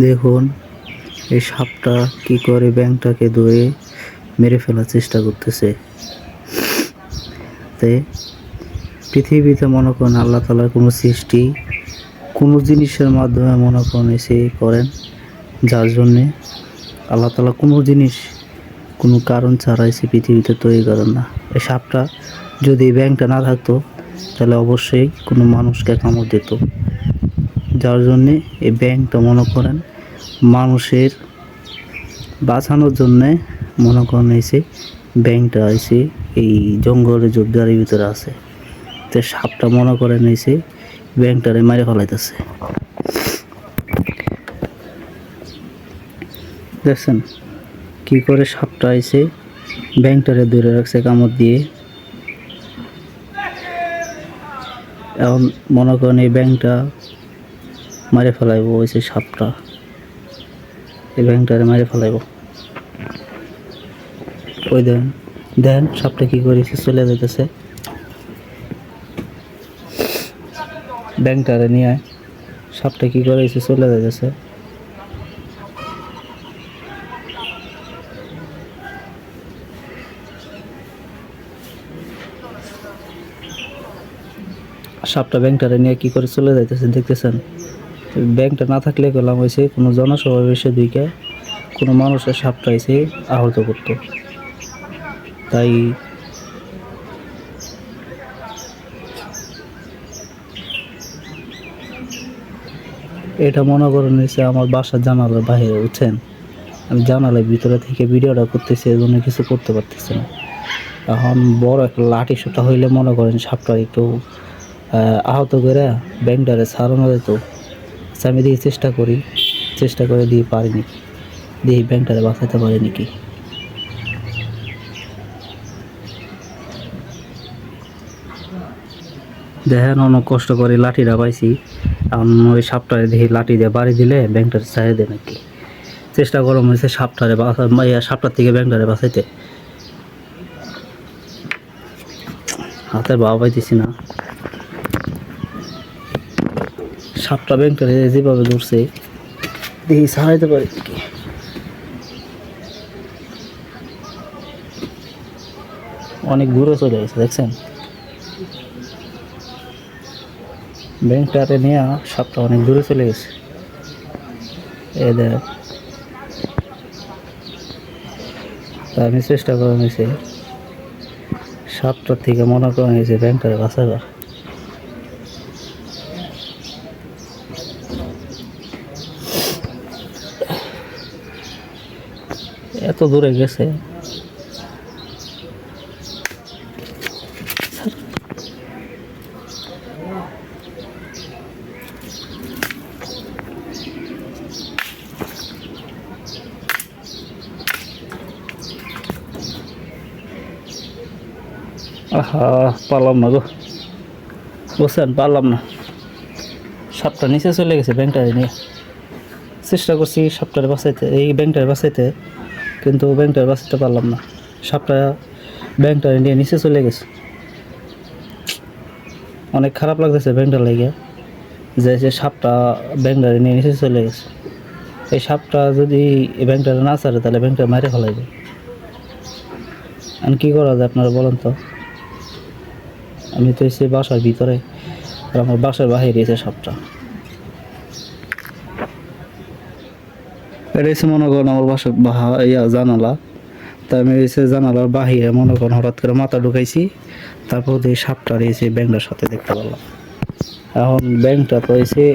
দেখুন এই সাপটা কি করে ব্যাঙটাকে ধরে মেরে ফেলার চেষ্টা করতেছে। তাই পৃথিবীতে মনে করেন আল্লাহ তাআলার কোনো সৃষ্টি কোনো জিনিসের মাধ্যমে মনে করেন এসে করেন, যার জন্যে আল্লাহ তাআলা কোনো জিনিস কোনো কারণ ছাড়া এসে পৃথিবীতে তৈরি করেন না। এই সাপটা যদি এই ব্যাঙটা না থাকতো তাহলে অবশ্যই কোনো মানুষকে কামড় দিত, যার জন্যে এই ব্যাঙটা মনে করেন মানুষের বাঁচানোর জন্যে মনে করেন এসে ব্যাঙটা এসে এই জঙ্গলের জোরদারির ভিতরে আছে। তো সাপটা মনে করেন এসে ব্যাঙটারে মারে ফেলাইতেছে। দেখছেন কি করে সাপটা এসে ব্যাঙটারে ধরে রাখছে কামড় দিয়ে। এখন মনে করেন এই ব্যাঙটা মারে ফেলাইব, ওইসে সাপটা এই ব্যাঙটারে মারে ফেলাইব। ওই দেন সাপটা কি করেছে, চলে যেতেছে। ব্যাঙটারে নিয়ে সাপটা কি করেছে, চলে যেতেছে। সাপটা ব্যাঙটারে নিয়ে কি করে চলে যাইতেছে দেখতেছেন। ব্যাঙটা না থাকলে গেলাম হয়েছে কোনো জনসমাবেশে দিকে কোনো মানুষের সাপটা এসে আহত করতো। তাই এটা মনে করেন এসে আমার বাসার জানালার বাইরে উঠছেন, আমি জানালার ভিতরে থেকে ভিডিওটা করতেছি, এর জন্য কিছু করতে পারতেছি না। এখন বড় একটা লাঠি সোটা হইলে মনে করেন সাপটা একটু আহত করে ব্যাঙটারে ছাড়ানো যেত। আমি দিয়ে চেষ্টা করে দিয়ে পারিনি, দিয়ে ব্যাঙটারে বাঁচাতে পারিনি। কি দেখেন অনেক কষ্ট করে লাঠিটা পাইছি। এখন ওই সাপটারে দেখি লাঠি দিয়ে বাড়ি দিলে ব্যাঙটারে ছেড়ে দেয় নাকি। চেষ্টা করলাম হয়েছে সাপটার থেকে ব্যাঙটারে বাঁচাইতে, হাতের বাবা পাইতেছি না। সাপটা ব্যাঙটারে যেভাবে ধরছে দেখি ছাড়াইতে পারি নাকি। অনেক দূরে চলে গেছে দেখছেন, ব্যাঙটারে নিয়ে সাপটা অনেক দূরে চলে গেছে। এদের আমি চেষ্টা করে নিয়েছি সাপটার থেকে মনে করে নিয়েছি ব্যাঙটারে বাঁচাবার। এত দূরে গেছে, পারলাম না গো, বুঝছেন, পারলাম না। সাপটা নিচে চলে গেছে ব্যাঙটারে নিয়ে। চেষ্টা করছি সাপটারে বাঁচাইতে, এই ব্যাঙটারে বাঁচাইতে, কিন্তু ব্যাঙটারে বাঁচাইতে পারলাম না। সাপটা ব্যাঙটারে নিয়ে নিচে চলে গেছে। অনেক খারাপ লাগতেছে ব্যাঙটার লেগে, যে সাপটা ব্যাঙটারে নিয়ে নিচে চলে গেছে। এই সাপটা যদি এই ব্যাঙটারে না ছাড়ে তাহলে ব্যাঙটা মারে ফেলাইবে। আর কী করা যায় আপনারা বলেন তো। আমি তো এসে বাসার ভিতরে, আর আমার বাসার বাহিরে এসে সাপটা। এটা এসে মনে করেন আমার বাসার জানালা, তাই আমি এসে জানালার বাহিরে মনে করেন হঠাৎ করে মাথা ঢুকাইছি, তারপর এই সাপটার এসে ব্যাঙটার সাথে দেখতে পারলাম। এখন ব্যাঙটা তো এসে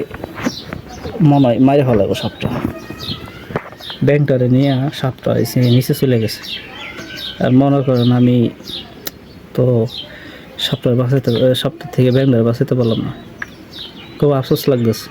মনে হয় মারে ফেলাবো সাপটা। ব্যাঙটারে নিয়ে সাপটা এসে নিচে চলে গেছে। আর মনে করেন আমি তো সাপটার থেকে ব্যাঙটার বাঁচাতে পারলাম না। খুব আফসোস লাগতেছে।